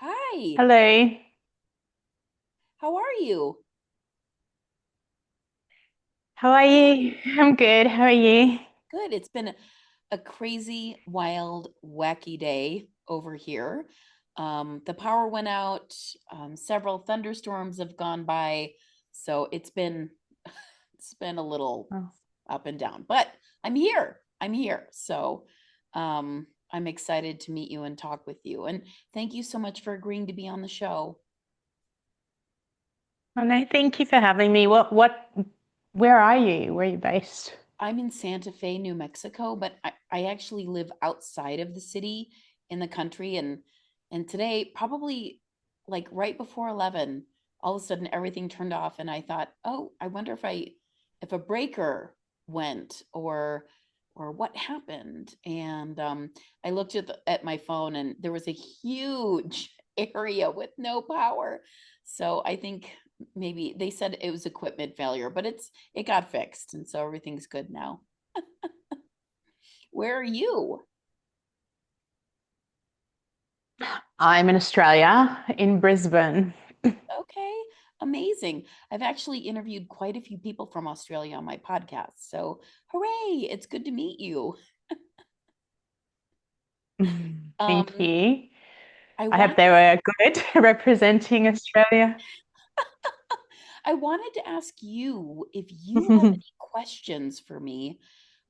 Hi, Hello. how are you? How are you? I'm good. How are you? Good. It's been a crazy, wild, wacky day over here. The power went out, several thunderstorms have gone by, so it's been a little Oh, up and down, but I'm here. I'm here. So I'm excited to meet you and talk with you. And thank you so much for agreeing to be on the show. oh no, thank you for having me. Where are you? Where are you based? I'm in Santa Fe, New Mexico, but I actually live outside of the city in the country. And today, probably like right before 11, all of a sudden everything turned off. And I thought, oh, I wonder if a breaker went or what happened. And I looked at my phone and there was a huge area with no power. So I think maybe they said it was equipment failure, but it got fixed, and so everything's good now. Where are you? I'm in Australia, in Brisbane. Okay, amazing. I've actually interviewed quite a few people from Australia on my podcast, so hooray! It's good to meet you. Thank Um, you. I I hope wanted they were good representing Australia. I wanted to ask you if you have any questions for me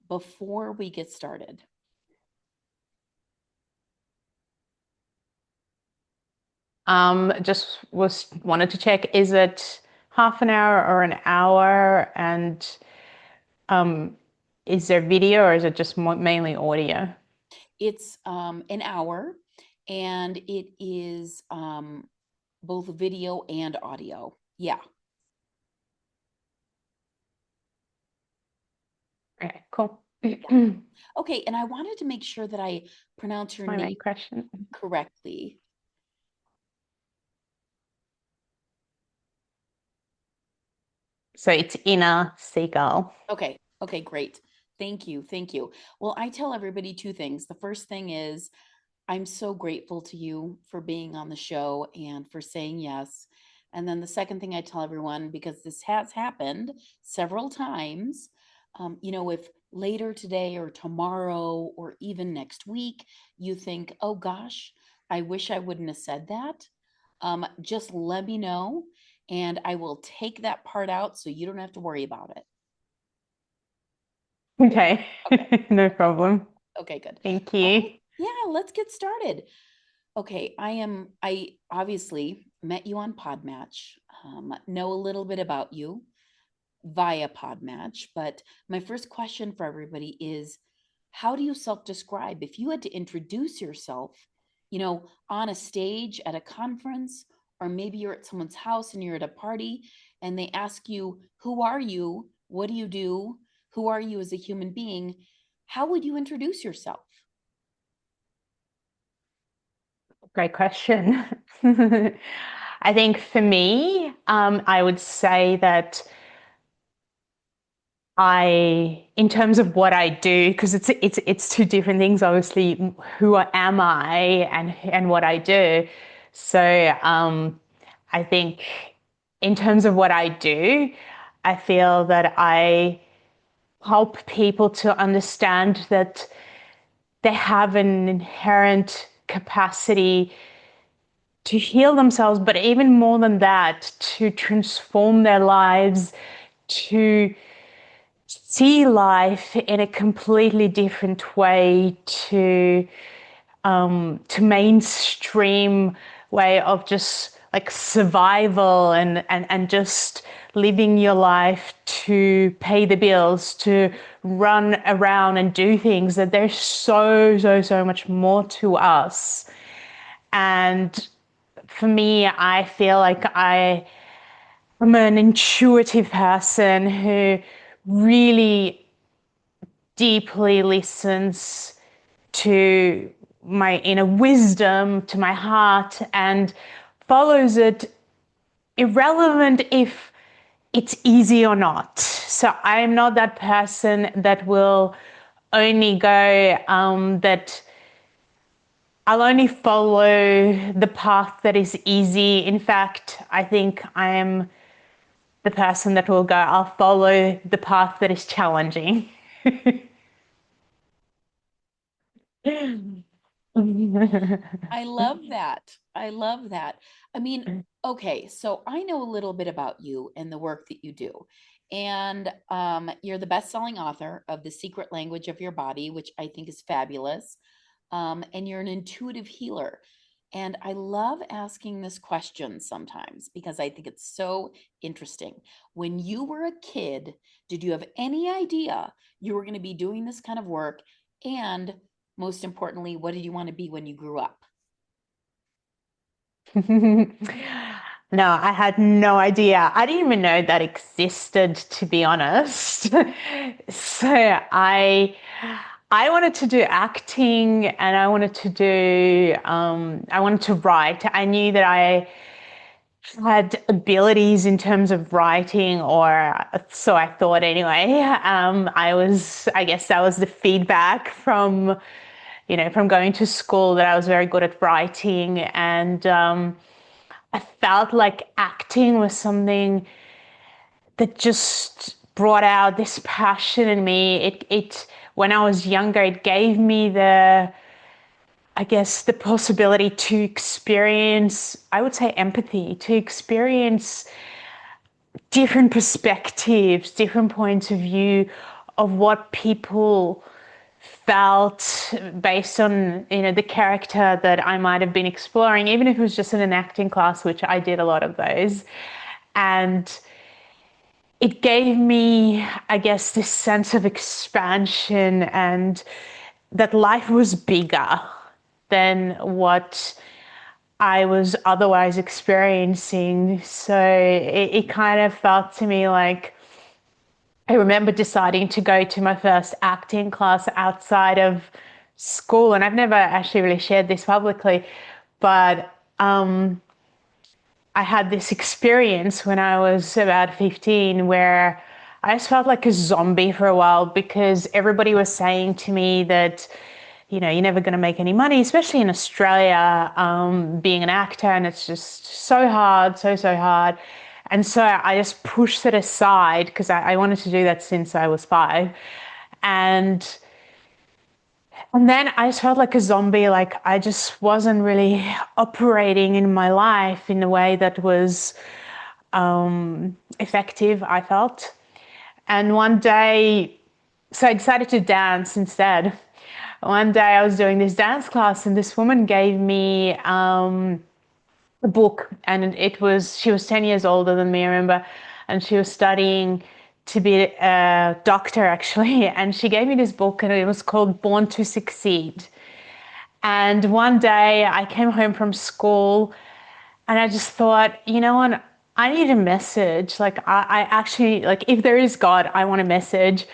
before we get started. Just was wanted to check, is it half an hour or an hour? And um, is there video or is it just mainly audio? It's an hour, and it is both video and audio. Yeah. Okay, cool. Yeah. Okay, and I wanted to make sure that I pronounce That's your my name main question. correctly. So it's Inna Segal. Okay. Okay, great. Thank you. Thank you. Well, I tell everybody two things. The first thing is I'm so grateful to you for being on the show and for saying yes. And then the second thing I tell everyone, because this has happened several times, if later today or tomorrow or even next week, you think, oh gosh, I wish I wouldn't have said that, just let me know and I will take that part out so you don't have to worry about it. Okay, Okay. no Okay. problem. Okay, good. Thank All right. you. Yeah, let's get started. Okay, I obviously met you on Podmatch, know a little bit about you via Podmatch, but my first question for everybody is how do you self-describe? If you had to introduce yourself, on a stage at a conference, or maybe you're at someone's house and you're at a party and they ask you, who are you? What do you do? Who are you as a human being? How would you introduce yourself? Great question. I think for me, I would say that in terms of what I do, because it's two different things, obviously, am I and what I do. So I think in terms of what I do, I feel that I help people to understand that they have an inherent capacity to heal themselves, but even more than that, to transform their lives, to see life in a completely different way, to mainstream way of just like survival and just living your life to pay the bills, to run around and do things, that there's so much more to us. And for me, I feel like I'm an intuitive person who really deeply listens to my inner wisdom, to my heart, and follows it, irrelevant if it's easy or not. So I'm not that person that will only go that I'll only follow the path that is easy. In fact, I think I am the person that will go, I'll follow the path that is challenging. I love that. I love that. I mean, okay, so I know a little bit about you and the work that you do. And you're the best-selling author of The Secret Language of Your Body, which I think is fabulous. And you're an intuitive healer. And I love asking this question sometimes because I think it's so interesting. When you were a kid, did you have any idea you were going to be doing this kind of work? And most importantly, what did you want to be when you grew up? No, I had no idea. I didn't even know that existed, to be honest. So I wanted to do acting and I wanted to do I wanted to write. I knew that I had abilities in terms of writing, or so I thought anyway. I guess that was the feedback from, from going to school, that I was very good at writing. And I felt like acting was something that just brought out this passion in me. When I was younger, it gave me I guess, the possibility to experience, I would say, empathy, to experience different perspectives, different points of view of what people felt based on, the character that I might have been exploring, even if it was just in an acting class, which I did a lot of those. And it gave me, I guess, this sense of expansion, and that life was bigger than what I was otherwise experiencing. So it kind of felt to me like, I remember deciding to go to my first acting class outside of school, and I've never actually really shared this publicly, but I had this experience when I was about 15 where I just felt like a zombie for a while, because everybody was saying to me that, you're never going to make any money, especially in Australia, being an actor, and it's just so hard, so hard. And so I just pushed it aside because I wanted to do that since I was 5. And and then I just felt like a zombie, like I just wasn't really operating in my life in a way that was effective, I felt. And one day, so I decided to dance instead. One day I was doing this dance class, and this woman gave me a book, and she was 10 years older than me, I remember, and she was studying to be a doctor actually. And she gave me this book, and it was called Born to Succeed. And one day I came home from school and I just thought, you know what? I need a message. Like, I actually, like, if there is God, I want a message.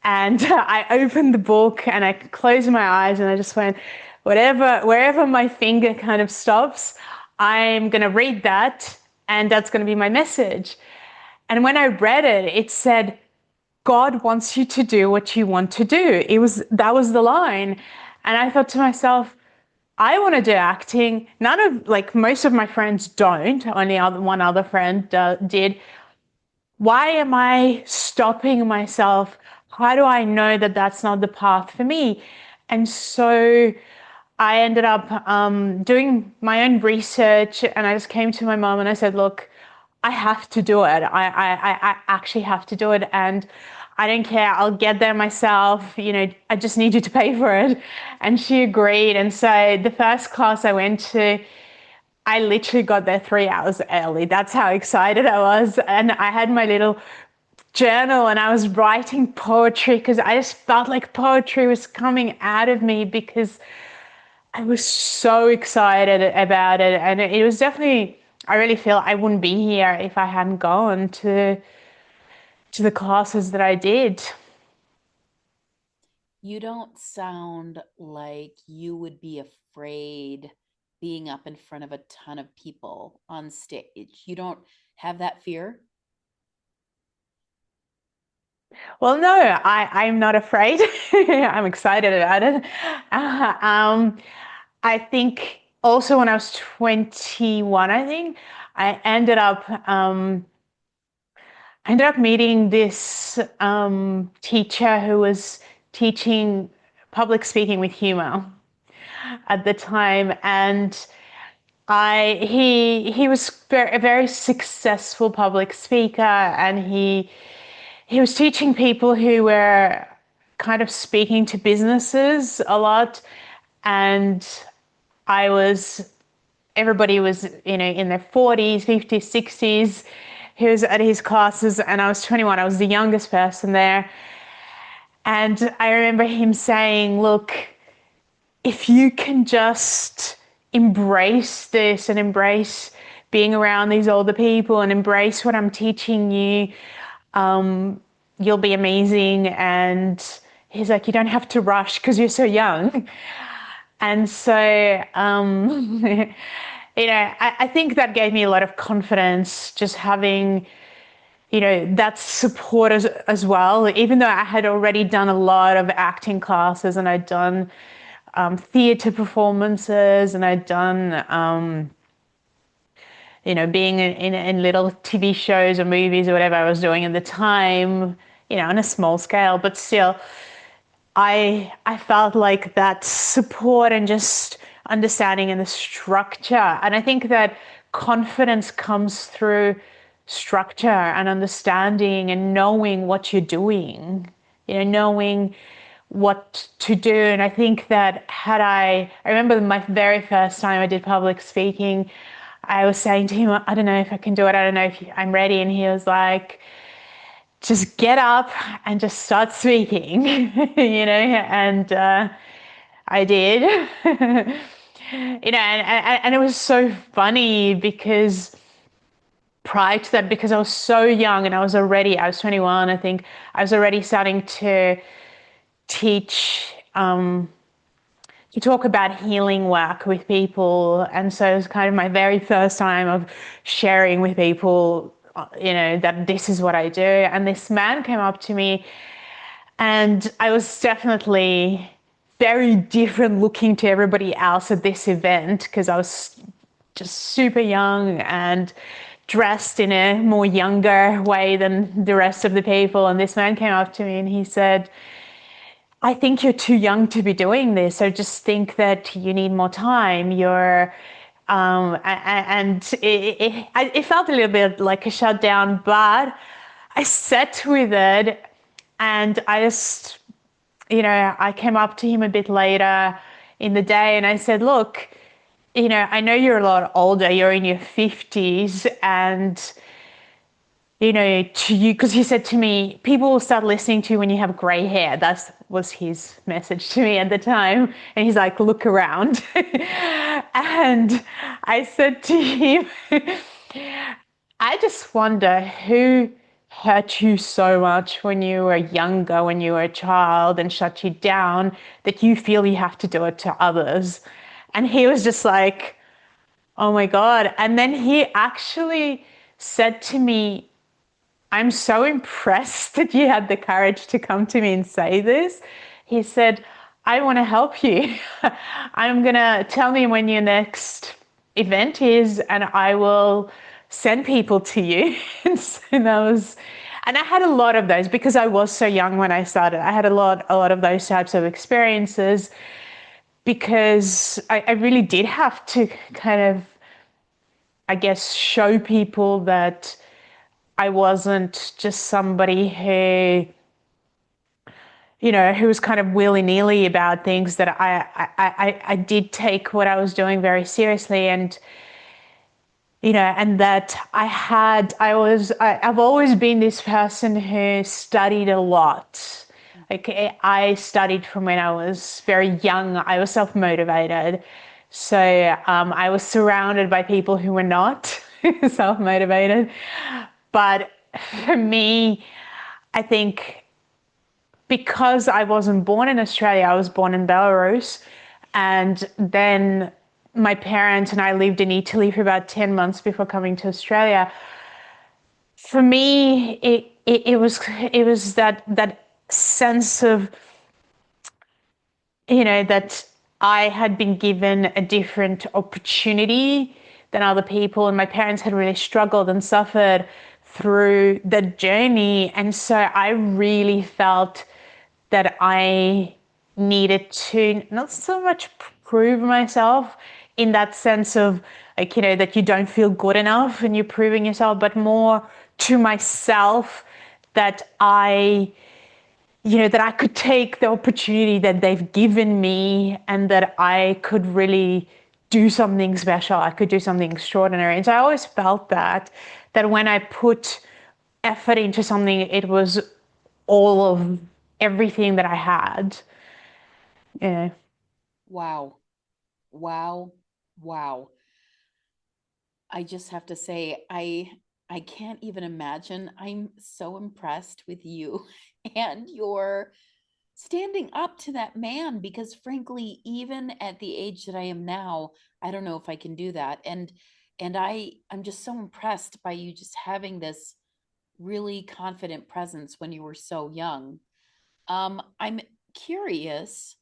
And I opened the book and I closed my eyes and I just went, wherever my finger kind of stops, I'm going to read that, and that's going to be my message. And when I read it, it said, God wants you to do what you want to do. That was the line. And I thought to myself, I want to do acting. Most of my friends don't. Only one other friend did. Why am I stopping myself? How do I know that that's not the path for me? And so I ended up doing my own research, and I just came to my mom and I said, look, I have to do it. I actually have to do it. And I don't care. I'll get there myself. I just need you to pay for it. And she agreed. And so the first class I went to, I literally got there 3 hours early. That's how excited I was. And I had my little journal and I was writing poetry because I just felt like poetry was coming out of me, because I was so excited about it. And it was definitely, I really feel I wouldn't be here if I hadn't gone to the classes that I did. You don't sound like you would be afraid being up in front of a ton of people on stage. You don't have that fear? Well, no, I'm not afraid. I'm excited about it. I think also when I was 21, I think I ended up meeting this teacher who was teaching public speaking with humor at the time, and he was a very successful public speaker, and he was teaching people who were kind of speaking to businesses a lot, and I was everybody was, in their 40s, 50s, 60s. He was at his classes and I was 21. I was the youngest person there. And I remember him saying, look, if you can just embrace this and embrace being around these older people and embrace what I'm teaching you, you'll be amazing. And he's like, you don't have to rush because you're so young. And so, I think that gave me a lot of confidence, just having, that support as well. Even though I had already done a lot of acting classes and I'd done theatre performances and I'd done, being in little TV shows or movies or whatever I was doing at the time, on a small scale, but still, I felt like that support and just understanding and the structure. And I think that confidence comes through structure and understanding and knowing what you're doing, knowing what to do. And I think that I remember my very first time I did public speaking, I was saying to him, I don't know if I can do it. I don't know if I'm ready. And he was like, just get up and just start speaking, and I did, and it was so funny because prior to that, because I was so young and I was 21, I think I was already starting to teach, to talk about healing work with people. And so it was kind of my very first time of sharing with people, that this is what I do. And this man came up to me and I was definitely very different looking to everybody else at this event because I was just super young and dressed in a more younger way than the rest of the people. And this man came up to me and he said, I think you're too young to be doing this. I just think that you need more time. It felt a little bit like a shutdown, but I sat with it and I came up to him a bit later in the day and I said, look, I know you're a lot older, you're in your 50s, and to you, because he said to me, people will start listening to you when you have gray hair. That was his message to me at the time. And he's like, look around. And I said to him, I just wonder who hurt you so much when you were younger, when you were a child, and shut you down that you feel you have to do it to others. And he was just like, oh my God. And then he actually said to me, I'm so impressed that you had the courage to come to me and say this. He said, I want to help you. I'm going to tell me when your next event is and I will send people to you. And I had a lot of those because I was so young when I started. I had a lot of those types of experiences because I really did have to kind of, I guess, show people that I wasn't just somebody who was kind of willy-nilly about things, that I did take what I was doing very seriously, and and that I've always been this person who studied a lot. Like I studied from when I was very young. I was self-motivated. So I was surrounded by people who were not self-motivated. But for me, I think because I wasn't born in Australia, I was born in Belarus. And then my parents and I lived in Italy for about 10 months before coming to Australia. For me, it was that sense of, that I had been given a different opportunity than other people, and my parents had really struggled and suffered through the journey. And so I really felt that I needed to not so much prove myself in that sense of like, that you don't feel good enough and you're proving yourself, but more to myself that that I could take the opportunity that they've given me and that I could really do something special. I could do something extraordinary. And so I always felt that when I put effort into something, it was all of everything that I had. Yeah. Wow. Wow. Wow. I just have to say, I can't even imagine. I'm so impressed with you and your standing up to that man, because frankly, even at the age that I am now, I don't know if I can do that. And I'm just so impressed by you just having this really confident presence when you were so young. I'm curious,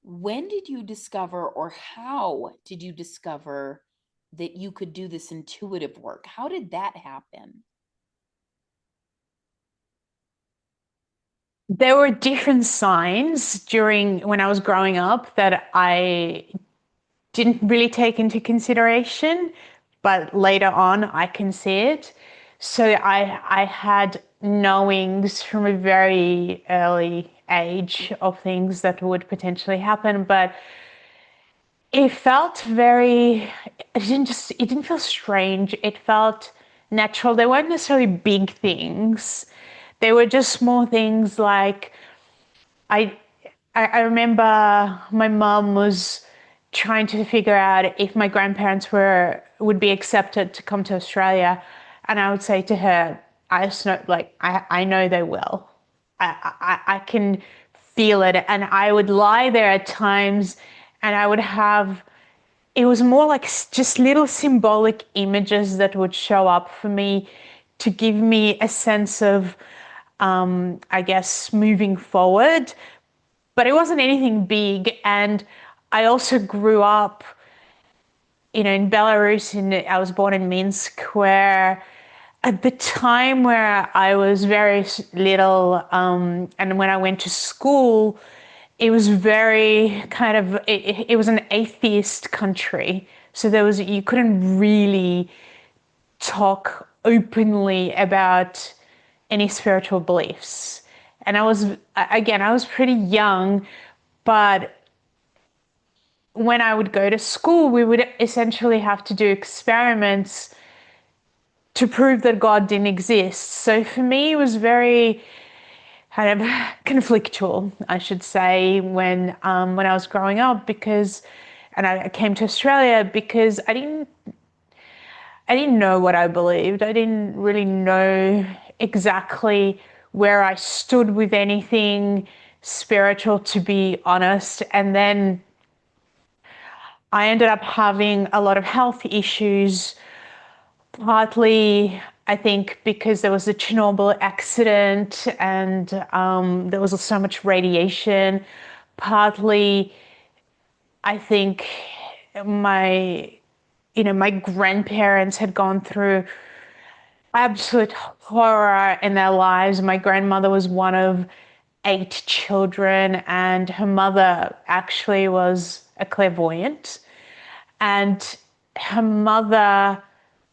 when did you discover, or how did you discover that you could do this intuitive work? How did that happen? There were different signs during when I was growing up that I didn't really take into consideration, but later on I can see it. So I had knowings from a very early age of things that would potentially happen, but it felt it didn't feel strange. It felt natural. They weren't necessarily big things. They were just small things like I I remember my mom was trying to figure out if my grandparents would be accepted to come to Australia, and I would say to her, I just know, like I know they will. I can feel it, and I would lie there at times, and I would have. It was more like just little symbolic images that would show up for me to give me a sense of, I guess, moving forward, but it wasn't anything big. And I also grew up, in Belarus. I was born in Minsk, where at the time where I was very little, and when I went to school, it was very kind of it was an atheist country. So you couldn't really talk openly about any spiritual beliefs. And I was pretty young, but when I would go to school, we would essentially have to do experiments to prove that God didn't exist. So for me, it was very kind of conflictual, I should say, when I was growing up, and I came to Australia because I didn't know what I believed. I didn't really know exactly where I stood with anything spiritual, to be honest. And then I ended up having a lot of health issues, partly, I think, because there was the Chernobyl accident and there was so much radiation. Partly, I think my, my grandparents had gone through absolute horror in their lives. My grandmother was one of 8 children, and her mother actually was a clairvoyant. And her mother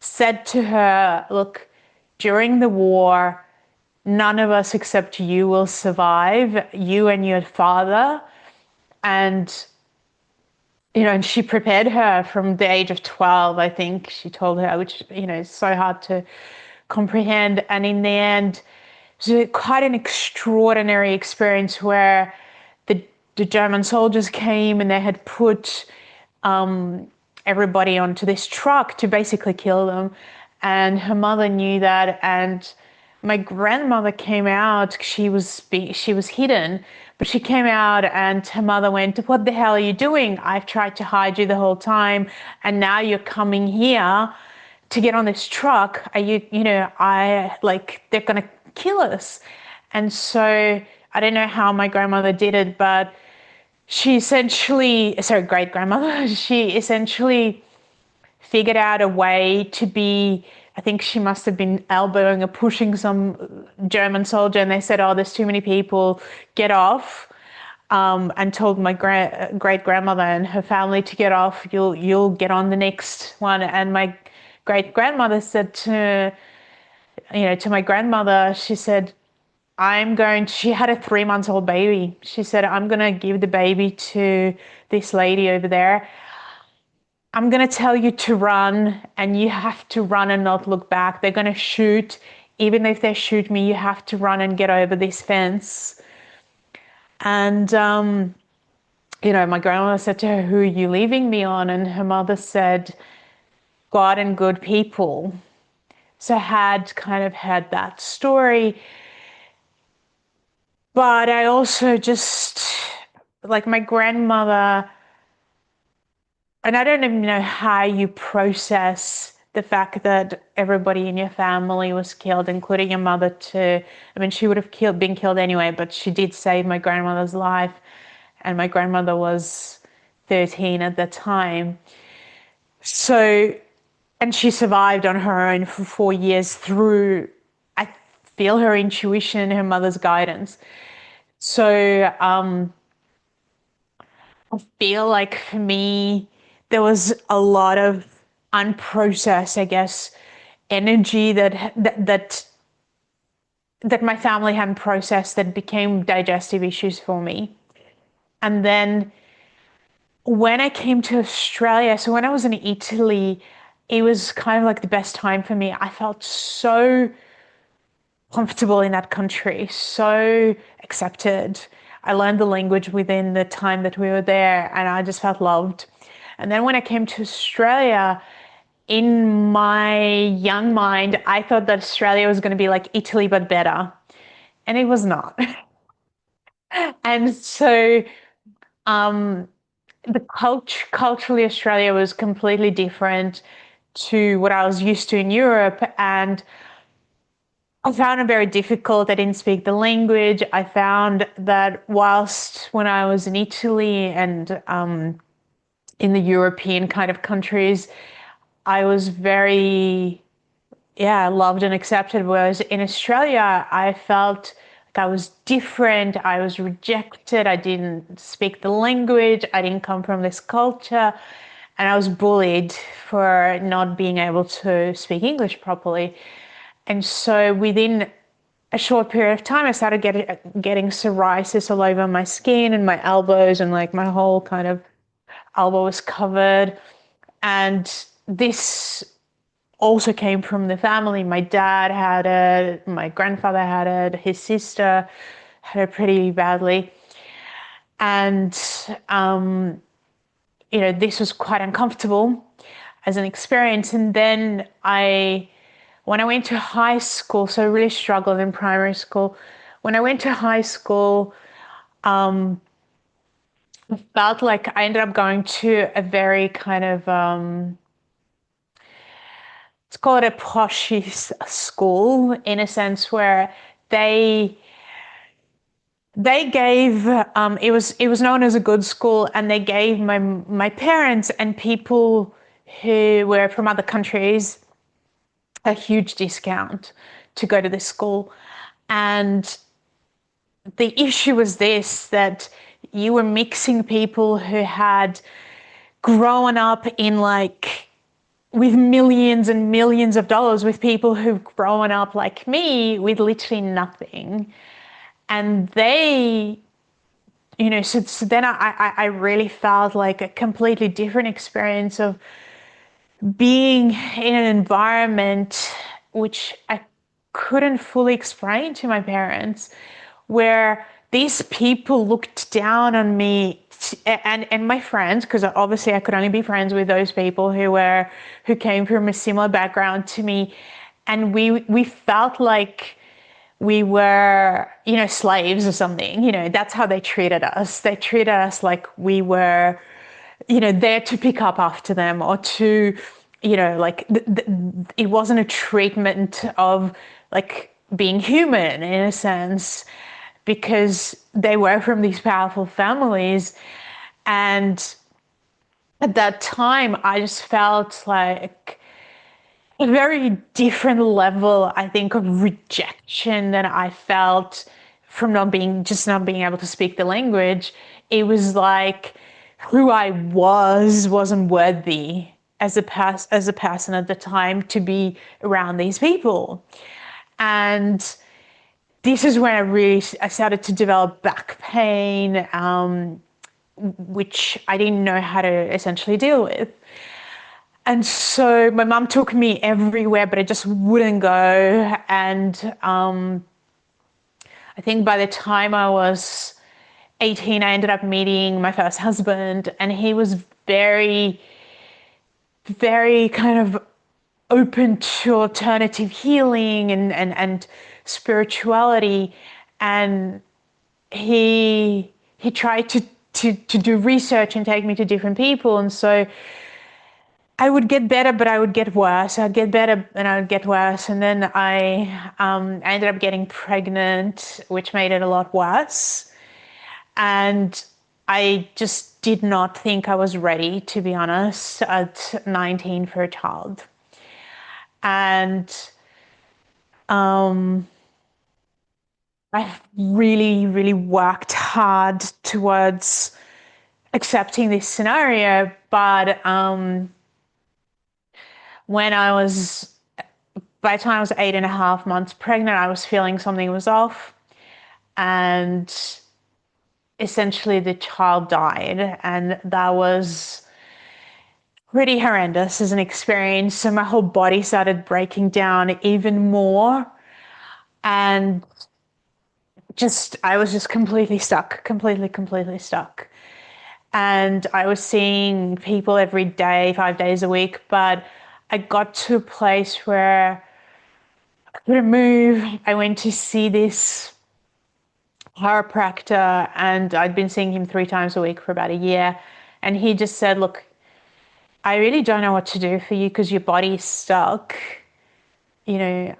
said to her, look, during the war, none of us except you will survive, you and your father. And, and she prepared her from the age of 12, I think she told her, which, is so hard to comprehend. And in the end, it was quite an extraordinary experience where the, the German soldiers came and they had put everybody onto this truck to basically kill them. And her mother knew that. And my grandmother came out. She was hidden, but she came out, and her mother went, "What the hell are you doing? I've tried to hide you the whole time, and now you're coming here to get on this truck. Are you, I like they're gonna kill us." And so I don't know how my grandmother did it, but great grandmother, she essentially figured out a way to be, I think she must have been elbowing or pushing some German soldier, and they said, oh, there's too many people, get off. And told my great grandmother and her family to get off. You'll get on the next one. And my great grandmother said to my grandmother, she said, she had a 3 months old baby. She said, I'm going to give the baby to this lady over there. I'm going to tell you to run, and you have to run and not look back. They're going to shoot. Even if they shoot me, you have to run and get over this fence. And, my grandmother said to her, who are you leaving me on? And her mother said, God and good people. So I had kind of had that story. But I also just, like my grandmother, and I don't even know how you process the fact that everybody in your family was killed, including your mother too. I mean, she would have been killed anyway, but she did save my grandmother's life. And my grandmother was 13 at the time. So, and she survived on her own for 4 years through, I feel, her intuition, her mother's guidance. So I feel like for me, there was a lot of unprocessed, I guess, energy that my family hadn't processed that became digestive issues for me. And then when I came to Australia, so when I was in Italy, it was kind of like the best time for me. I felt so comfortable in that country, so accepted. I learned the language within the time that we were there, and I just felt loved. And then when I came to Australia, in my young mind, I thought that Australia was going to be like Italy, but better. And it was not. And so culturally, Australia was completely different to what I was used to in Europe. And I found it very difficult. I didn't speak the language. I found that whilst when I was in Italy and in the European kind of countries, I was very, loved and accepted. Whereas in Australia, I felt like I was different. I was rejected. I didn't speak the language. I didn't come from this culture. And I was bullied for not being able to speak English properly. And so within a short period of time, I started getting psoriasis all over my skin and my elbows, and like my whole kind of elbow was covered. And this also came from the family. My dad had it, my grandfather had it, his sister had it pretty badly. And, this was quite uncomfortable as an experience. And then when I went to high school, so I really struggled in primary school. When I went to high school, I felt like I ended up going to a very kind of, let's call it a poshy school, in a sense where they gave, it was known as a good school, and they gave my parents and people who were from other countries a huge discount to go to this school. And the issue was this, that you were mixing people who had grown up in like with millions and millions of dollars with people who've grown up like me with literally nothing. And they, so then I really felt like a completely different experience of being in an environment which I couldn't fully explain to my parents, where these people looked down on me and my friends, because obviously I could only be friends with those people who came from a similar background to me, and we felt like we were, slaves or something. That's how they treated us. They treated us like we were, there to pick up after them, or to, like it wasn't a treatment of like being human in a sense, because they were from these powerful families. And at that time, I just felt like a very different level, I think, of rejection than I felt from not being able to speak the language. It was like who I wasn't worthy as a person at the time to be around these people. And this is when I started to develop back pain, which I didn't know how to essentially deal with. And so my mum took me everywhere, but I just wouldn't go. And I think by the time I was 18, I ended up meeting my first husband, and he was very, very kind of open to alternative healing and spirituality. And he tried to do research and take me to different people. And so I would get better, but I would get worse. I'd get better and I would get worse. And then I ended up getting pregnant, which made it a lot worse. And I just did not think I was ready, to be honest, at 19 for a child. And I really, really worked hard towards accepting this scenario. But when I was, by the time I was 8.5 months pregnant, I was feeling something was off. And essentially the child died. And that was pretty horrendous as an experience. So my whole body started breaking down even more. And I was just completely stuck, completely stuck. And I was seeing people every day, 5 days a week, but I got to a place where I couldn't move. I went to see this chiropractor, and I'd been seeing him 3 times a week for about a year. And he just said, look, I really don't know what to do for you because your body's stuck. You know,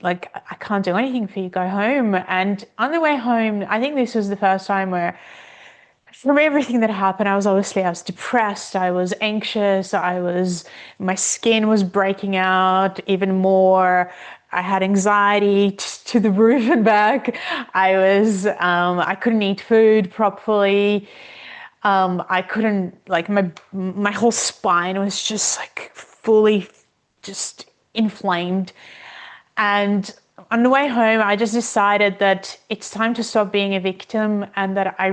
like I can't do anything for you. Go home. And on the way home, I think this was the first time where from everything that happened, I was depressed, I was anxious, my skin was breaking out even more. I had anxiety to the roof and back. I couldn't eat food properly. I couldn't, like, my whole spine was just like fully just inflamed. And on the way home, I just decided that it's time to stop being a victim, and that I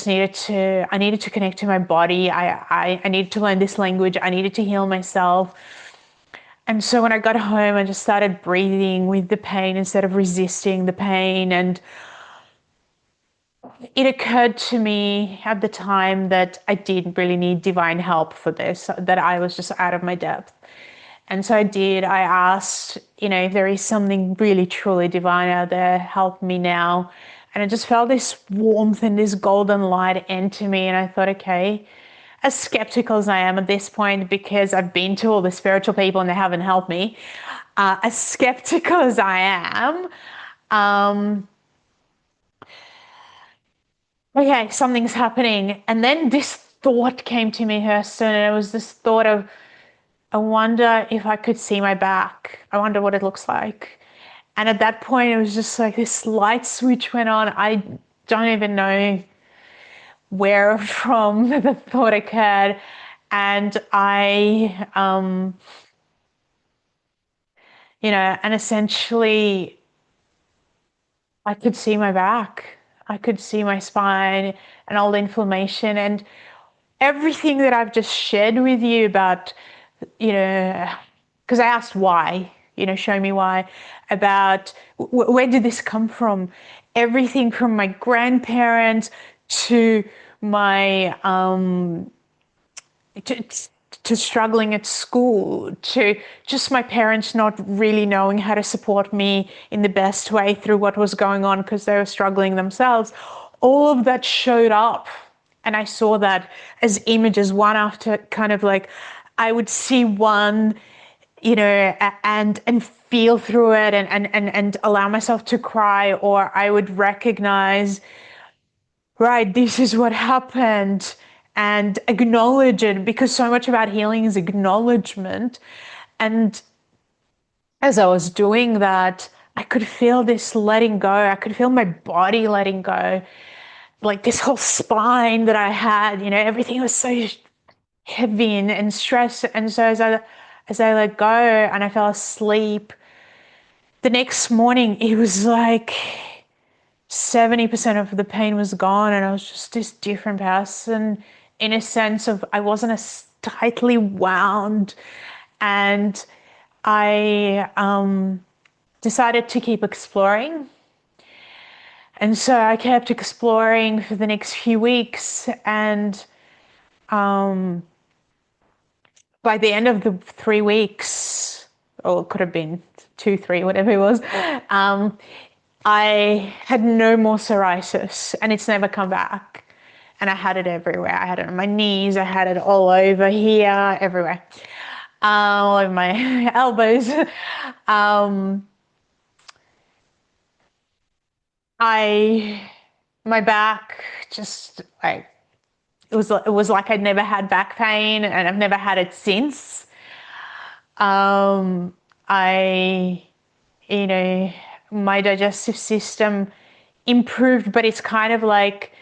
needed to connect to my body. I needed to learn this language. I needed to heal myself. And so when I got home, I just started breathing with the pain instead of resisting the pain. And it occurred to me at the time that I didn't really need divine help for this, that I was just out of my depth. And so I did. I asked, if there is something really truly divine out there, help me now. And I just felt this warmth and this golden light enter me. And I thought, okay, as skeptical as I am at this point, because I've been to all the spiritual people and they haven't helped me, as skeptical as I am, okay, something's happening. And then this thought came to me, Hurston, and it was this thought of, I wonder if I could see my back. I wonder what it looks like. And at that point, it was just like this light switch went on. I don't even know where from the thought occurred. And and essentially I could see my back. I could see my spine and all the inflammation and everything that I've just shared with you about, because I asked why, show me why, about where did this come from? Everything from my grandparents to my to, to struggling at school, to just my parents not really knowing how to support me in the best way through what was going on because they were struggling themselves. All of that showed up. And I saw that as images, one after kind of like, I would see one, and feel through it and allow myself to cry, or I would recognize right, this is what happened, and acknowledge it, because so much about healing is acknowledgement. And as I was doing that, I could feel this letting go. I could feel my body letting go, like this whole spine that I had, everything was so heavy and stressed. And so as I let go and I fell asleep, the next morning it was like 70% of the pain was gone, and I was just this different person, in a sense of I wasn't as tightly wound. And I decided to keep exploring. And so I kept exploring for the next few weeks. And by the end of the 3 weeks, or it could have been 2, 3, whatever it was, I had no more psoriasis, and it's never come back. And I had it everywhere. I had it on my knees. I had it all over here, everywhere, all over my elbows. Um, my back just like it was like I'd never had back pain, and I've never had it since. Um, I, you know, my digestive system improved, but it's kind of like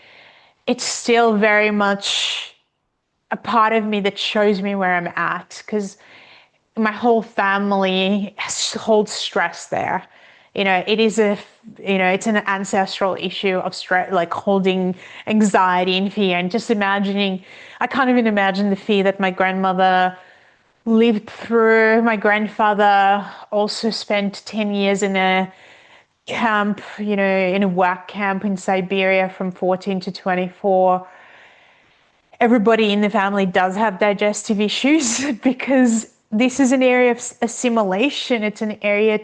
it's still very much a part of me that shows me where I'm at, because my whole family holds stress there. It is it's an ancestral issue of stress, like holding anxiety and fear. And just imagining, I can't even imagine the fear that my grandmother lived through. My grandfather also spent 10 years in a camp, in a work camp in Siberia from 14 to 24. Everybody in the family does have digestive issues because this is an area of assimilation. It's an area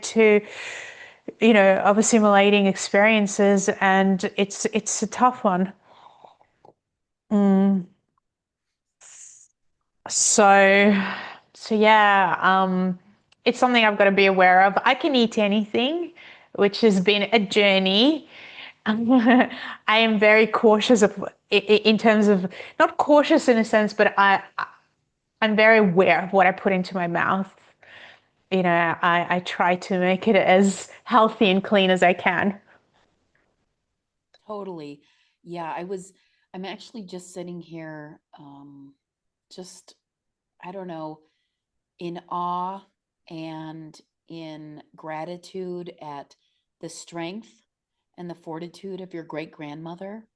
of assimilating experiences, and it's a tough one. So, so yeah, it's something I've got to be aware of. I can eat anything, which has been a journey. I am very cautious in terms of, not cautious in a sense, but I'm very aware of what I put into my mouth. I try to make it as healthy and clean as I can. Totally. Yeah, I'm actually just sitting here, just, I don't know, in awe and in gratitude at the strength and the fortitude of your great grandmother,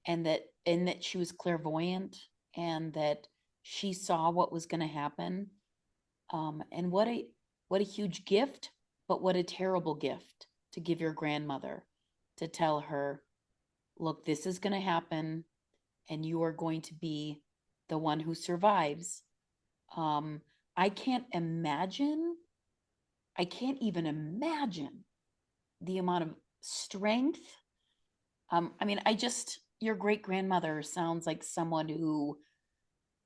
and that she was clairvoyant, and that she saw what was going to happen. And what a huge gift, but what a terrible gift to give your grandmother, to tell her, look, this is going to happen, and you are going to be the one who survives. Um, I can't imagine, I can't even imagine the amount of strength. I mean, your great grandmother sounds like someone who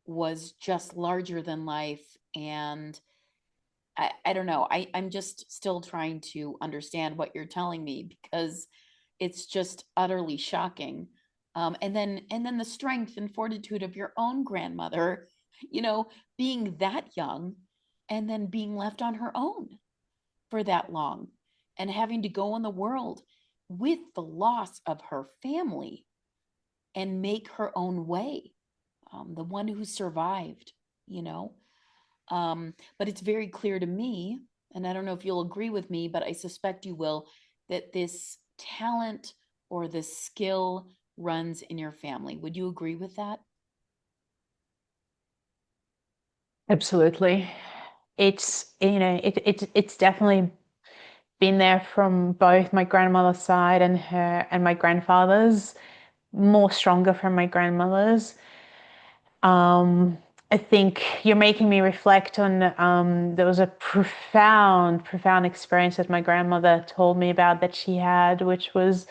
was just larger than life. And I don't know. I'm just still trying to understand what you're telling me, because it's just utterly shocking. And then the strength and fortitude of your own grandmother, you know, being that young and then being left on her own for that long, and having to go in the world with the loss of her family and make her own way. The one who survived, you know. But it's very clear to me, and I don't know if you'll agree with me, but I suspect you will, that this talent or this skill runs in your family. Would you agree with that? Absolutely. It's definitely been there from both my grandmother's side and my grandfather's, more stronger from my grandmother's. I think you're making me reflect on, there was a profound experience that my grandmother told me about that she had, which was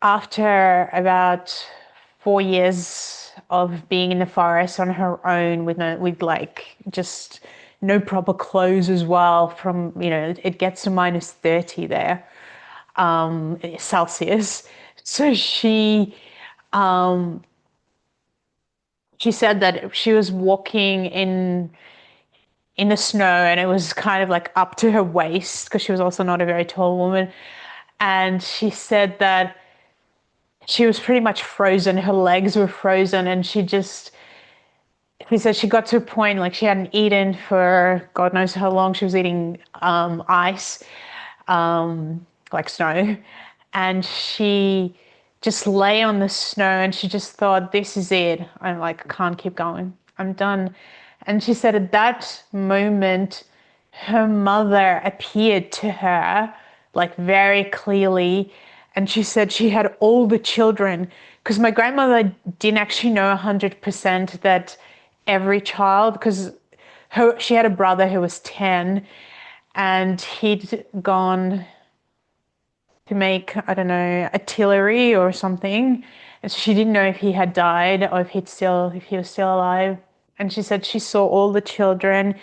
after about 4 years of being in the forest on her own with like just no proper clothes as well. From it gets to -30 there, Celsius. So she Um, she said that she was walking in the snow and it was kind of like up to her waist because she was also not a very tall woman. And she said that she was pretty much frozen. Her legs were frozen, and he said she got to a point like she hadn't eaten for God knows how long. She was eating ice, like snow, and she just lay on the snow and she just thought, this is it. I'm like, I can't keep going. I'm done. And she said at that moment, her mother appeared to her like very clearly. And she said she had all the children because my grandmother didn't actually know 100% that every child, because she had a brother who was 10 and he'd gone to make, I don't know, artillery or something. And so she didn't know if he had died or if he was still alive. And she said she saw all the children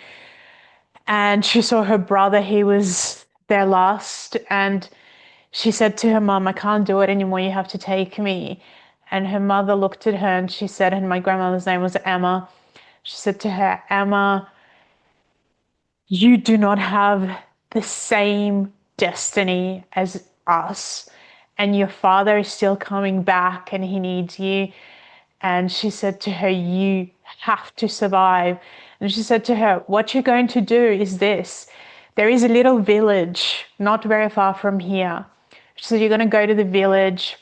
and she saw her brother, he was their last. And she said to her mom, I can't do it anymore, you have to take me. And her mother looked at her and she said, and my grandmother's name was Emma. She said to her, Emma, you do not have the same destiny as us. And your father is still coming back and he needs you. And she said to her, you have to survive. And she said to her, what you're going to do is this. There is a little village not very far from here. She said, you're going to go to the village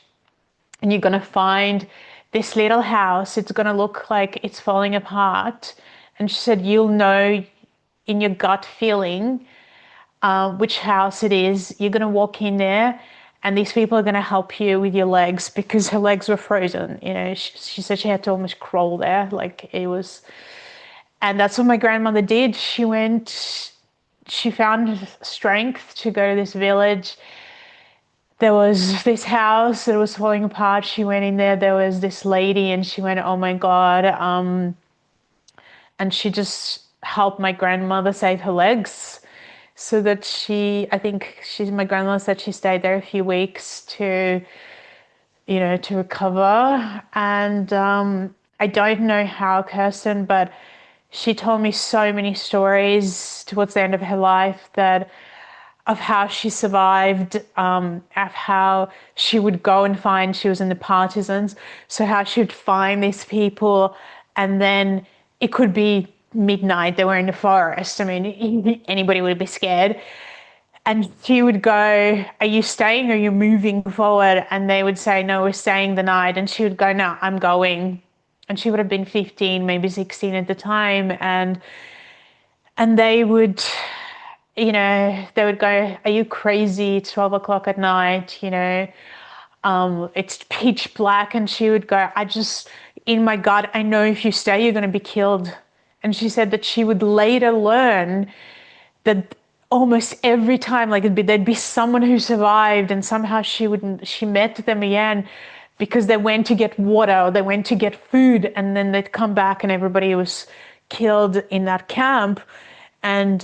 and you're going to find this little house. It's going to look like it's falling apart. And she said, you'll know in your gut feeling which house it is. You're going to walk in there and these people are going to help you with your legs because her legs were frozen. You know, she said she had to almost crawl there. Like it was. And that's what my grandmother did. She found strength to go to this village. There was this house that was falling apart. She went in there. There was this lady and she went, oh my God. And she just helped my grandmother save her legs so that my grandmother said she stayed there a few weeks to recover. And I don't know how, Kirsten, but she told me so many stories towards the end of her life that of how she survived, of how she would go and find, she was in the partisans, so how she would find these people and then it could be midnight, they were in the forest. I mean, anybody would be scared. And she would go, are you staying or are you moving forward? And they would say, no, we're staying the night. And she would go, no, I'm going. And she would have been 15, maybe 16 at the time. And they would, they would go, are you crazy? It's 12 o'clock at night, it's pitch black. And she would go, in my gut, I know if you stay, you're going to be killed. And she said that she would later learn that almost every time, like there'd be someone who survived and somehow she met them again because they went to get water or they went to get food and then they'd come back and everybody was killed in that camp. And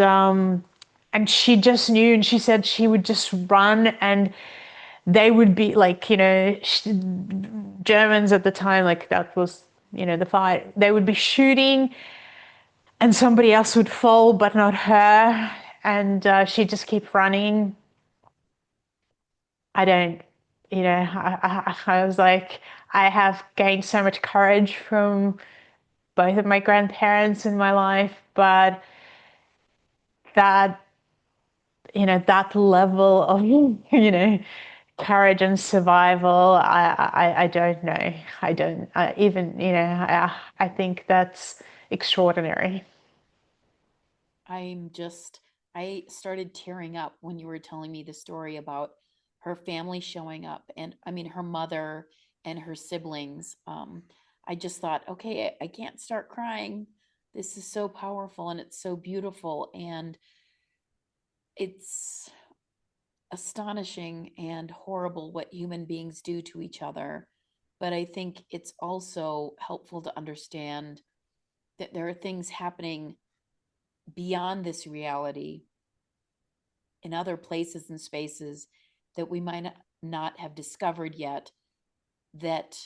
she just knew, and she said she would just run and they would be like, Germans at the time, like that was, the fight. They would be shooting and somebody else would fall, but not her. And she'd just keep running. I don't, I was like, I have gained so much courage from both of my grandparents in my life, but that, that level of, courage and survival, I don't know. I don't even, I think that's extraordinary. I'm just, I started tearing up when you were telling me the story about her family showing up and I mean, her mother and her siblings. I just thought, okay, I can't start crying. This is so powerful and it's so beautiful. And it's astonishing and horrible what human beings do to each other. But I think it's also helpful to understand that there are things happening beyond this reality in other places and spaces that we might not have discovered yet that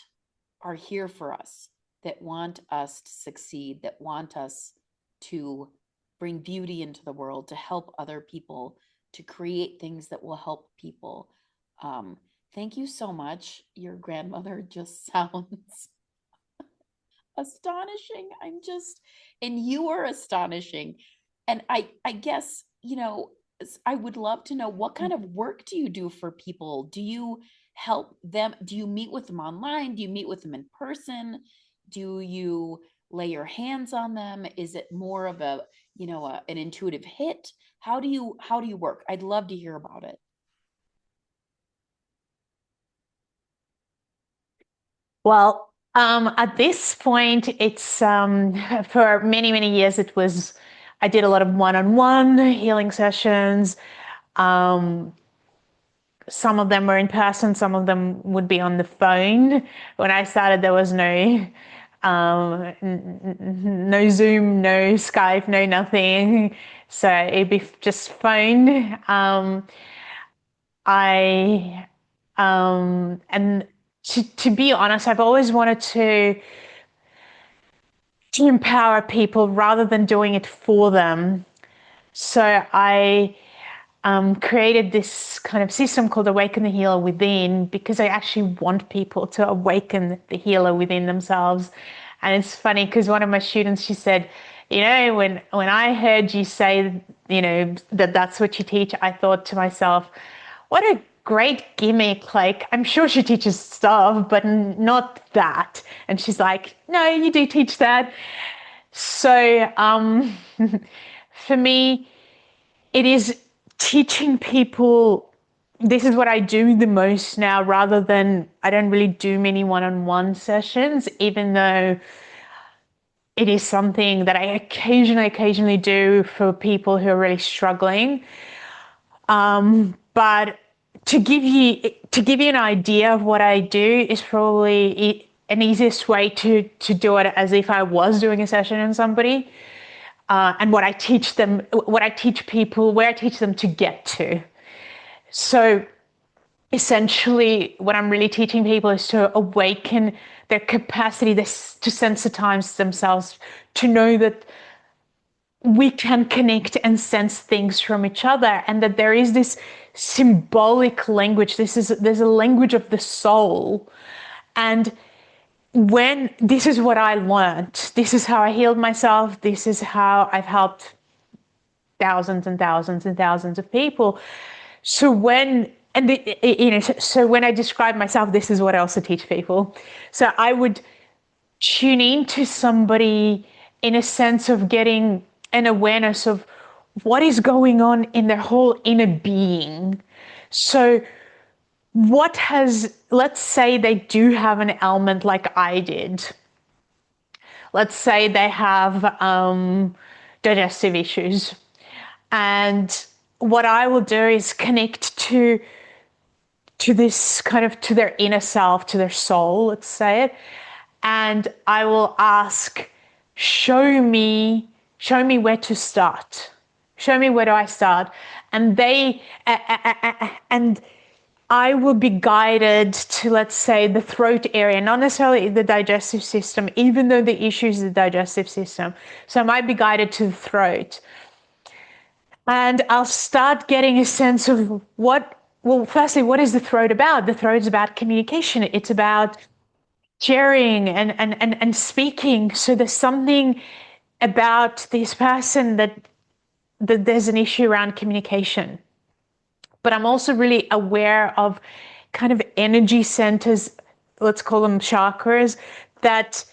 are here for us, that want us to succeed, that want us to bring beauty into the world, to help other people, to create things that will help people. Um, Thank you so much. Your grandmother just sounds astonishing. I'm just, and you are astonishing. And I guess, I would love to know, what kind of work do you do for people? Do you help them? Do you meet with them online? Do you meet with them in person? Do you lay your hands on them? Is it more of an intuitive hit? How do you work? I'd love to hear about it. Well, at this point, it's for many, many years, I did a lot of one-on-one healing sessions. Um, some of them were in person, some of them would be on the phone. When I started, there was no Zoom, no Skype, no nothing. So it'd be just phone. I and to be honest, I've always wanted to empower people rather than doing it for them. So I created this kind of system called Awaken the Healer Within, because I actually want people to awaken the healer within themselves. And it's funny because one of my students, she said, when I heard you say, that that's what you teach, I thought to myself, what a great gimmick. Like, I'm sure she teaches stuff, but not that. And she's like, no, you do teach that. So for me, it is teaching people. This is what I do the most now, rather than, I don't really do many one-on-one sessions, even though it is something that I occasionally do for people who are really struggling. But to give you an idea of what I do is probably an easiest way to do it, as if I was doing a session on somebody. And what I teach them, what I teach people, where I teach them to get to. So essentially, what I'm really teaching people is to awaken their capacity to sensitize themselves, to know that we can connect and sense things from each other, and that there is this symbolic language. There's a language of the soul. And when this is what I learned, this is how I healed myself, this is how I've helped thousands and thousands and thousands of people. So so when I describe myself, this is what I also teach people. So I would tune into somebody in a sense of getting an awareness of what is going on in their whole inner being. So let's say they do have an ailment like I did. Let's say they have digestive issues. And what I will do is connect to this kind of, to their inner self, to their soul, let's say it. And I will ask, show me where to start. Show me, where do I start? And and I will be guided to, let's say, the throat area, not necessarily the digestive system, even though the issue is the digestive system. So I might be guided to the throat. And I'll start getting a sense of firstly, what is the throat about? The throat is about communication. It's about sharing and speaking. So there's something about this person that there's an issue around communication. But I'm also really aware of kind of energy centers, let's call them chakras, that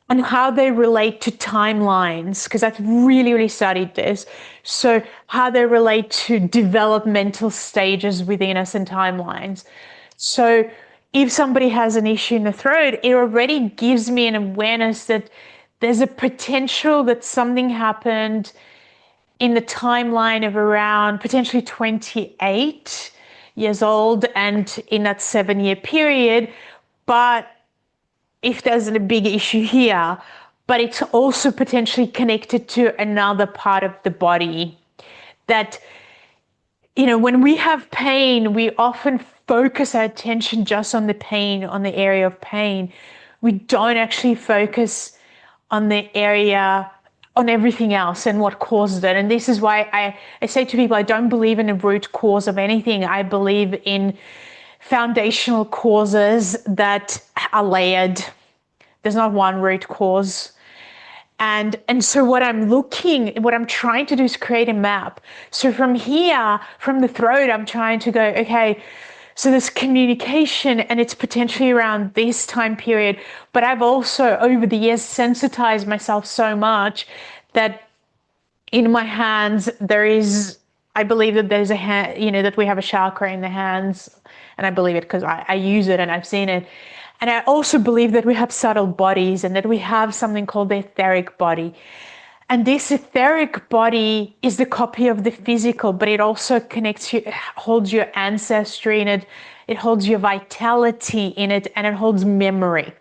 and how they relate to timelines, because I've really studied this. So how they relate to developmental stages within us and timelines. So if somebody has an issue in the throat, it already gives me an awareness that there's a potential that something happened in the timeline of around potentially 28 years old and in that 7-year period. But if there's a big issue here, but it's also potentially connected to another part of the body that, when we have pain, we often focus our attention just on the pain, on the area of pain, we don't actually focus on the area, on everything else and what caused it. And this is why I say to people, I don't believe in a root cause of anything. I believe in foundational causes that are layered. There's not one root cause. And so what I'm trying to do is create a map. So from here, from the throat, I'm trying to go, okay, so there's communication and it's potentially around this time period. But I've also, over the years, sensitized myself so much that in my hands, I believe that there's a hand, that we have a chakra in the hands. And I believe it because I use it and I've seen it. And I also believe that we have subtle bodies and that we have something called the etheric body. And this etheric body is the copy of the physical, but it also connects you, holds your ancestry in it, it holds your vitality in it, and it holds memory.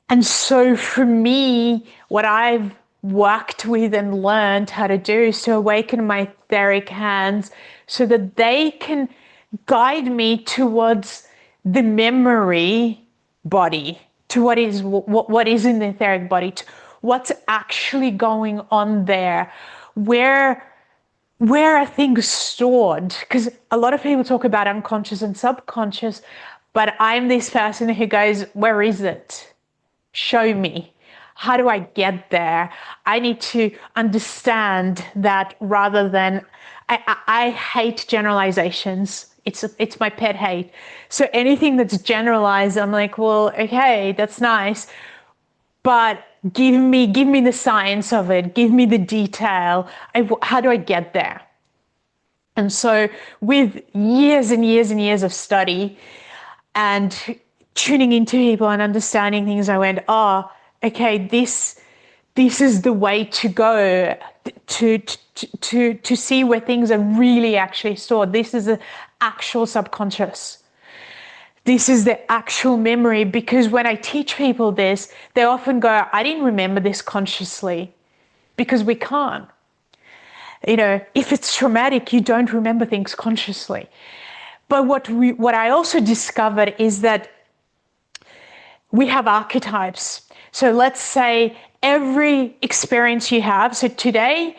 And so for me, what I've worked with and learned how to do is to awaken my etheric hands so that they can guide me towards the memory body, to what is in the etheric body, to what's actually going on there, where are things stored? Because a lot of people talk about unconscious and subconscious, but I'm this person who goes, where is it? Show me. How do I get there? I need to understand that rather than, I hate generalizations. It's my pet hate. So anything that's generalized, I'm like, well, okay, that's nice, but give me the science of it. Give me the detail. How do I get there? And so with years and years and years of study and tuning into people and understanding things, I went, oh, okay, this is the way to go to see where things are really actually stored. This is the actual subconscious. This is the actual memory, because when I teach people this, they often go, I didn't remember this consciously, because we can't. If it's traumatic, you don't remember things consciously. But what I also discovered is that we have archetypes. So let's say every experience you have, so today,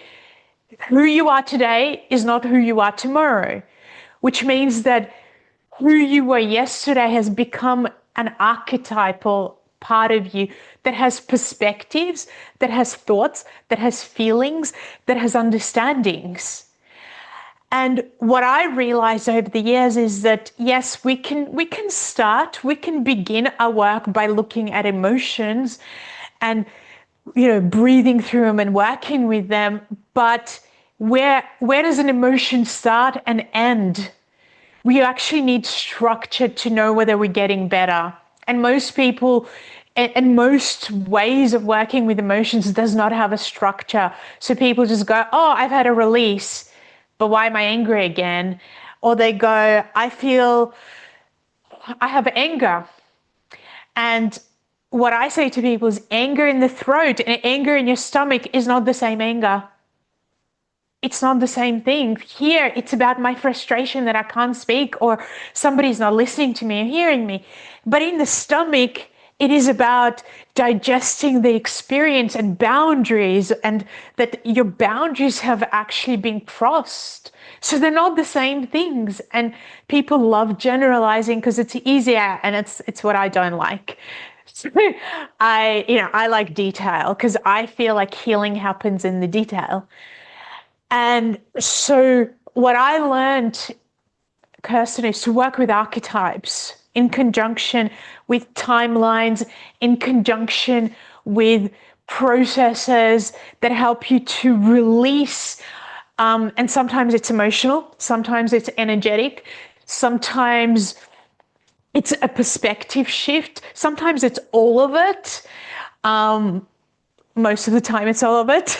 who you are today is not who you are tomorrow, which means that who you were yesterday has become an archetypal part of you that has perspectives, that has thoughts, that has feelings, that has understandings. And what I realized over the years is that, yes, we can begin our work by looking at emotions and, breathing through them and working with them. But where does an emotion start and end? We actually need structure to know whether we're getting better. And most people and most ways of working with emotions does not have a structure. So people just go, oh, I've had a release, but why am I angry again? Or they go, I have anger. And what I say to people is anger in the throat and anger in your stomach is not the same anger. It's not the same thing. Here, it's about my frustration that I can't speak or somebody's not listening to me or hearing me. But in the stomach, it is about digesting the experience and boundaries, and that your boundaries have actually been crossed. So they're not the same things. And people love generalizing because it's easier, and it's what I don't like. So I like detail because I feel like healing happens in the detail. And so what I learned, Kirsten, is to work with archetypes in conjunction with timelines, in conjunction with processes that help you to release. And sometimes it's emotional, sometimes it's energetic, sometimes it's a perspective shift, sometimes it's all of it. Most of the time it's all of it.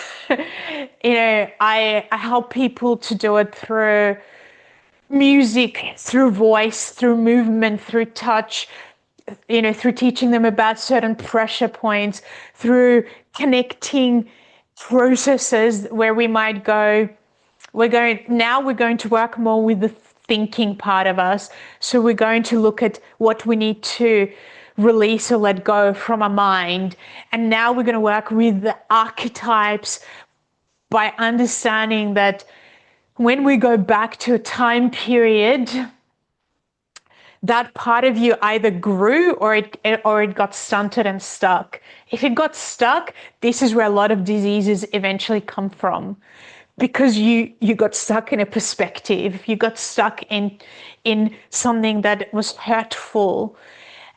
I help people to do it through music, through voice, through movement, through touch, through teaching them about certain pressure points, through connecting processes where we might go, we're going to work more with the thinking part of us. So we're going to look at what we need to release or let go from our mind. And now we're going to work with the archetypes by understanding that when we go back to a time period, that part of you either grew or it got stunted and stuck. If it got stuck, this is where a lot of diseases eventually come from, because you got stuck in a perspective, you got stuck in something that was hurtful.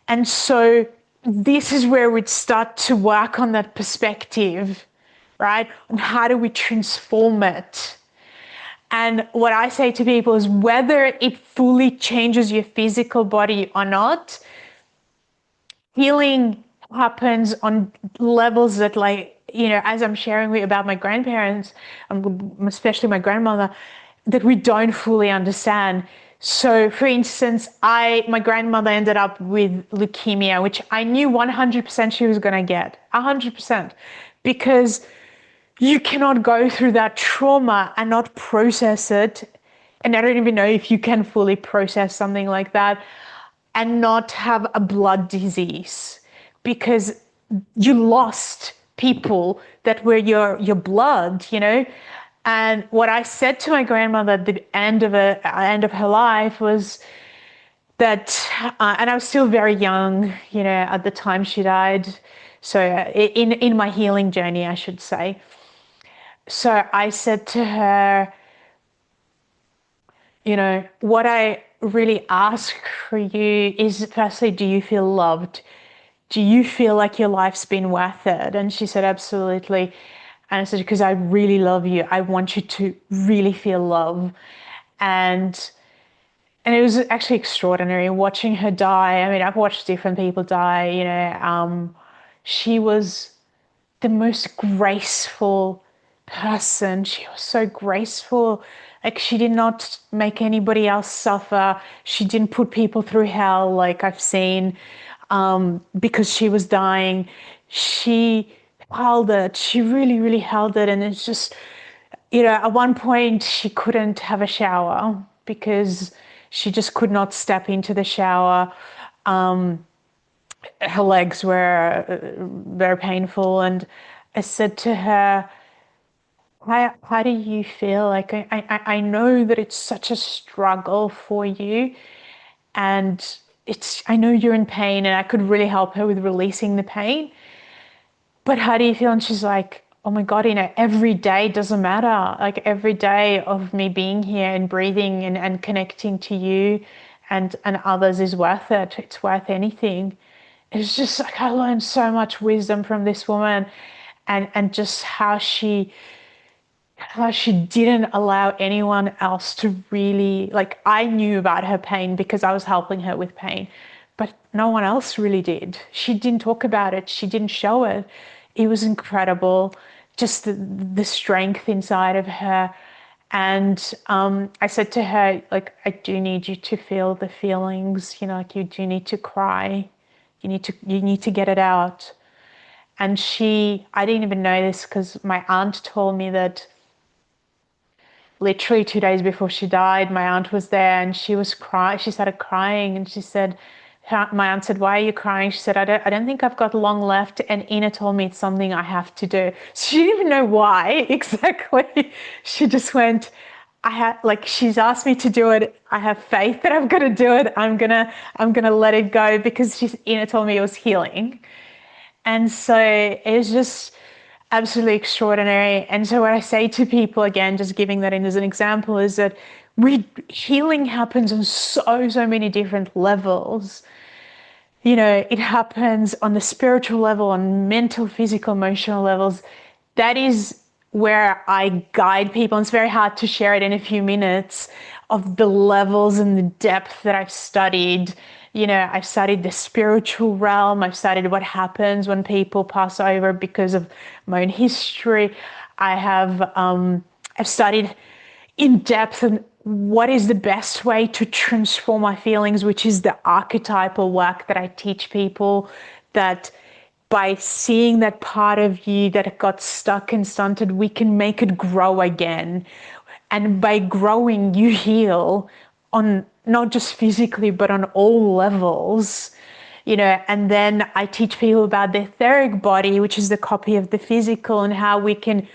And so this is where we'd start to work on that perspective, right? And how do we transform it? And what I say to people is, whether it fully changes your physical body or not, healing happens on levels that, like, as I'm sharing with you about my grandparents, especially my grandmother, that we don't fully understand. So for instance, my grandmother ended up with leukemia, which I knew 100% she was going to get, 100%, because you cannot go through that trauma and not process it. And I don't even know if you can fully process something like that and not have a blood disease, because you lost people that were your blood, And what I said to my grandmother at the end of her life was that, and I was still very young, at the time she died. So in my healing journey, I should say. So I said to her, what I really ask for you is, firstly, do you feel loved? Do you feel like your life's been worth it? And she said, absolutely. And I said, because I really love you. I want you to really feel love. And it was actually extraordinary watching her die. I mean, I've watched different people die, she was the most graceful person. She was so graceful. Like, she did not make anybody else suffer. She didn't put people through hell like I've seen, because she was dying. She held it. She really, really held it. And it's just, at one point she couldn't have a shower because she just could not step into the shower. Her legs were very painful, and I said to her, how do you feel? Like, I know that it's such a struggle for you, and I know you're in pain, and I could really help her with releasing the pain, but how do you feel? And she's like, oh my God, every day doesn't matter. Like, every day of me being here and breathing and connecting to you and others is worth it. It's worth anything. It's just like, I learned so much wisdom from this woman, and just how she didn't allow anyone else to really, like, I knew about her pain because I was helping her with pain, but no one else really did. She didn't talk about it. She didn't show it. It was incredible, just the strength inside of her. And I said to her, like, I do need you to feel the feelings, like, you do need to cry. You need to get it out. And I didn't even know this because my aunt told me that literally 2 days before she died, my aunt was there and she was crying. She started crying and she said, my aunt said, why are you crying? She said, I don't think I've got long left. And Inna told me it's something I have to do. So she didn't even know why exactly. She just went, she's asked me to do it. I have faith that I'm going to do it. I'm going to let it go, because Inna told me it was healing. And so it was just absolutely extraordinary. And so what I say to people, again, just giving that in as an example, is that healing happens on so many different levels. It happens on the spiritual level, on mental, physical, emotional levels. That is where I guide people. And it's very hard to share it in a few minutes, of the levels and the depth that I've studied. I've studied the spiritual realm. I've studied what happens when people pass over because of my own history. I've studied in depth and what is the best way to transform my feelings, which is the archetypal work that I teach people, that by seeing that part of you that got stuck and stunted, we can make it grow again. And by growing, you heal on not just physically, but on all levels. and then I teach people about the etheric body, which is the copy of the physical, and how we can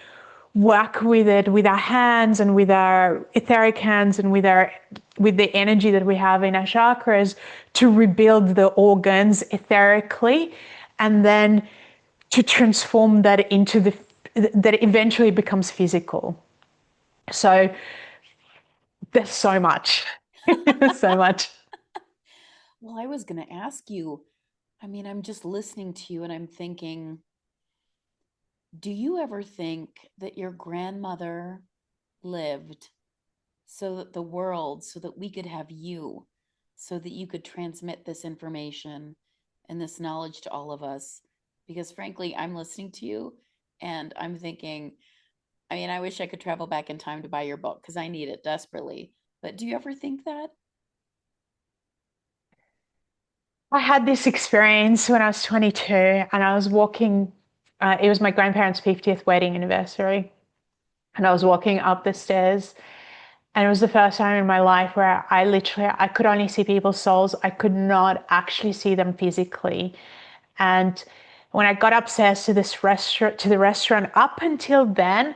work with it with our hands and with our etheric hands and with the energy that we have in our chakras to rebuild the organs etherically, and then to transform that into that eventually becomes physical. So there's so much. So much. Well, I was going to ask you, I mean, I'm just listening to you and I'm thinking, do you ever think that your grandmother lived so that the world, so that we could have you, so that you could transmit this information and this knowledge to all of us? Because frankly, I'm listening to you and I'm thinking, I mean, I wish I could travel back in time to buy your book because I need it desperately. But do you ever think that? I had this experience when I was 22 and I was walking, it was my grandparents' 50th wedding anniversary. And I was walking up the stairs, and it was the first time in my life where I could only see people's souls. I could not actually see them physically. And when I got upstairs to the restaurant, up until then,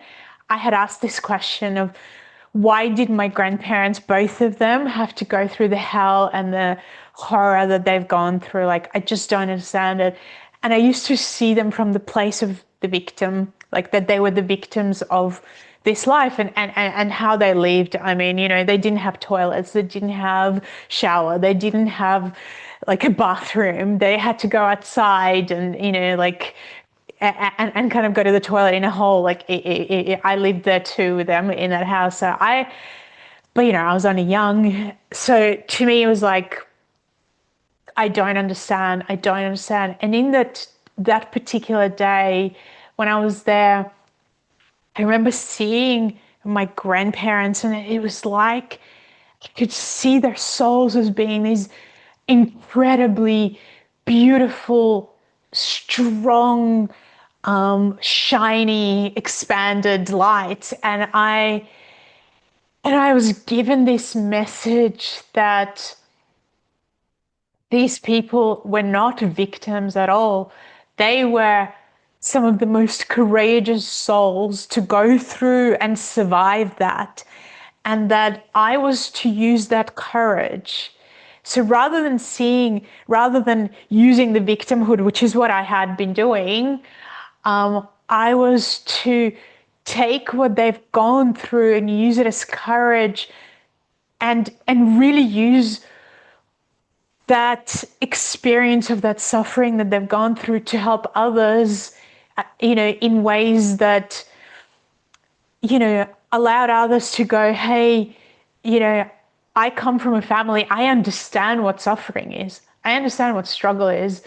I had asked this question of why did my grandparents, both of them, have to go through the hell and the horror that they've gone through? Like, I just don't understand it. And I used to see them from the place of the victim, like that they were the victims of this life and how they lived. I mean, they didn't have toilets, they didn't have shower, they didn't have like a bathroom. They had to go outside and, like, and kind of go to the toilet in a hole. Like I lived there too with them in that house. But I was only young. So to me, it was like, I don't understand. I don't understand. And in that particular day when I was there, I remember seeing my grandparents, and it was like I could see their souls as being these incredibly beautiful, strong, shiny, expanded light. And I was given this message that these people were not victims at all. They were some of the most courageous souls to go through and survive that. And that I was to use that courage. So rather than using the victimhood, which is what I had been doing, I was to take what they've gone through and use it as courage, and really use that experience of that suffering that they've gone through to help others, in ways that, allowed others to go, hey, I come from a family, I understand what suffering is. I understand what struggle is.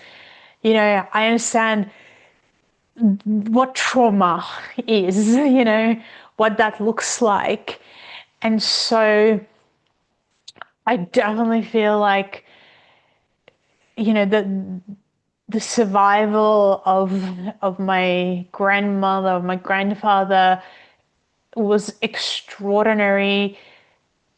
I understand what trauma is, what that looks like. And so I definitely feel like, the survival of my grandmother, of my grandfather, was extraordinary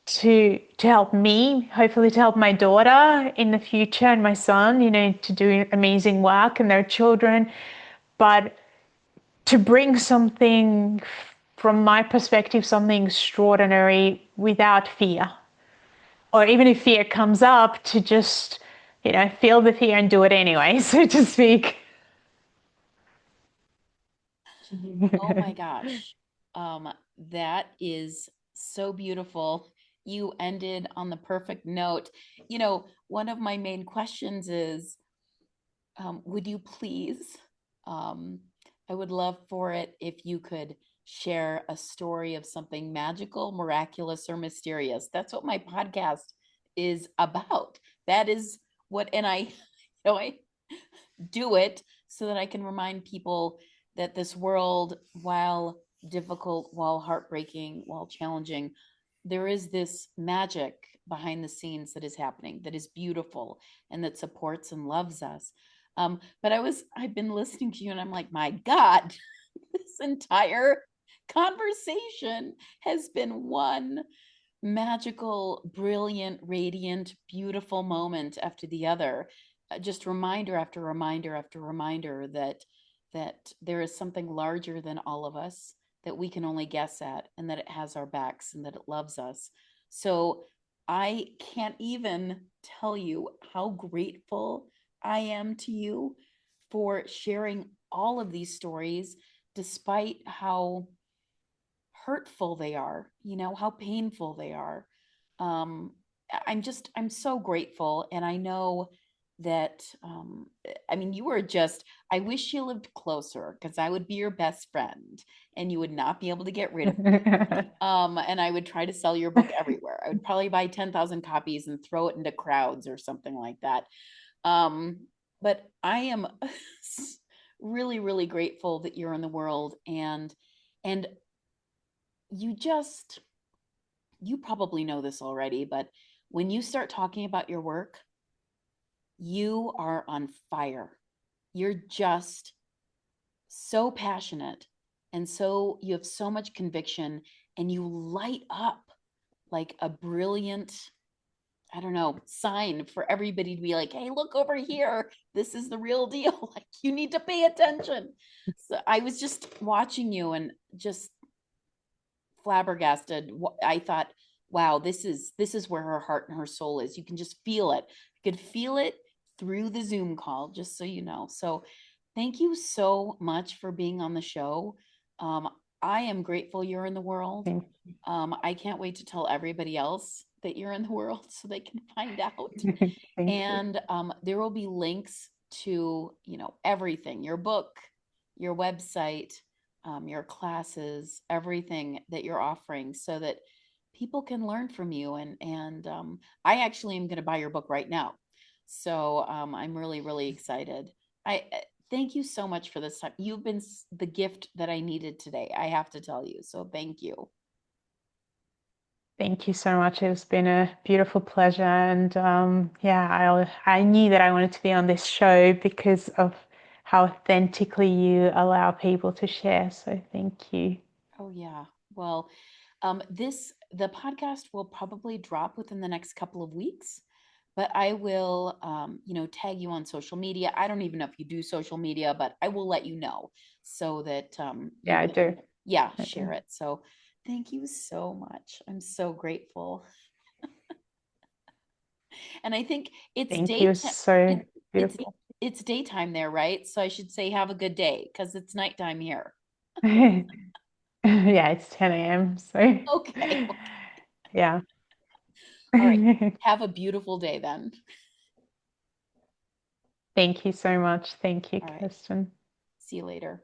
to help me, hopefully to help my daughter in the future and my son, to do amazing work and their children. But to bring something, from my perspective, something extraordinary without fear. Or even if fear comes up, to just, feel the fear and do it anyway, so to speak. Oh my gosh. That is so beautiful. You ended on the perfect note. One of my main questions is, would you please, um, I would love for it if you could share a story of something magical, miraculous, or mysterious. That's what my podcast is about. That is what, and I do it so that I can remind people that this world, while difficult, while heartbreaking, while challenging, there is this magic behind the scenes that is happening, that is beautiful, and that supports and loves us. But I've been listening to you and I'm like, my God, this entire conversation has been one magical, brilliant, radiant, beautiful moment after the other. just reminder after reminder after reminder that there is something larger than all of us that we can only guess at, and that it has our backs and that it loves us. So I can't even tell you how grateful I am to you for sharing all of these stories, despite how hurtful they are, how painful they are. um I'm so grateful, and I know that I mean, you were just, I wish you lived closer, because I would be your best friend and you would not be able to get rid of me. And I would try to sell your book everywhere. I would probably buy 10,000 copies and throw it into crowds or something like that. um but I am really, really grateful that you're in the world, and you just, you probably know this already, but when you start talking about your work, you are on fire. You're just so passionate, and so you have so much conviction, and you light up like a brilliant, I don't know, sign for everybody to be like, hey, look over here. This is the real deal. Like, you need to pay attention. So I was just watching you and just flabbergasted. I thought, wow, this is where her heart and her soul is. You can just feel it. You could feel it through the Zoom call, just so you know. So thank you so much for being on the show. Um, I am grateful you're in the world. Thank I can't wait to tell everybody else that you're in the world so they can find out. thank you. And there will be links to, everything, your book, your website, your classes, everything that you're offering, so that people can learn from you. And I actually am going to buy your book right now. So I'm really, really excited. I thank you so much for this time. You've been the gift that I needed today, I have to tell you. So thank you. Thank you so much. It's been a beautiful pleasure. And yeah, I knew that I wanted to be on this show because of how authentically you allow people to share. So thank you. Oh yeah. Well, the podcast will probably drop within the next couple of weeks, but I will, tag you on social media. I don't even know if you do social media, but I will let you know so that you Yeah, I can, do. yeah, I share do. it. So thank you so much. I'm so grateful. And I think it's Thank you. daytime. So It, it's beautiful. it's daytime there, right? So I should say have a good day, because it's nighttime here. Yeah, it's 10 a.m. So Okay. yeah. All right. Have a beautiful day then. Thank you so much. Thank you, All right. Kirsten. See you later.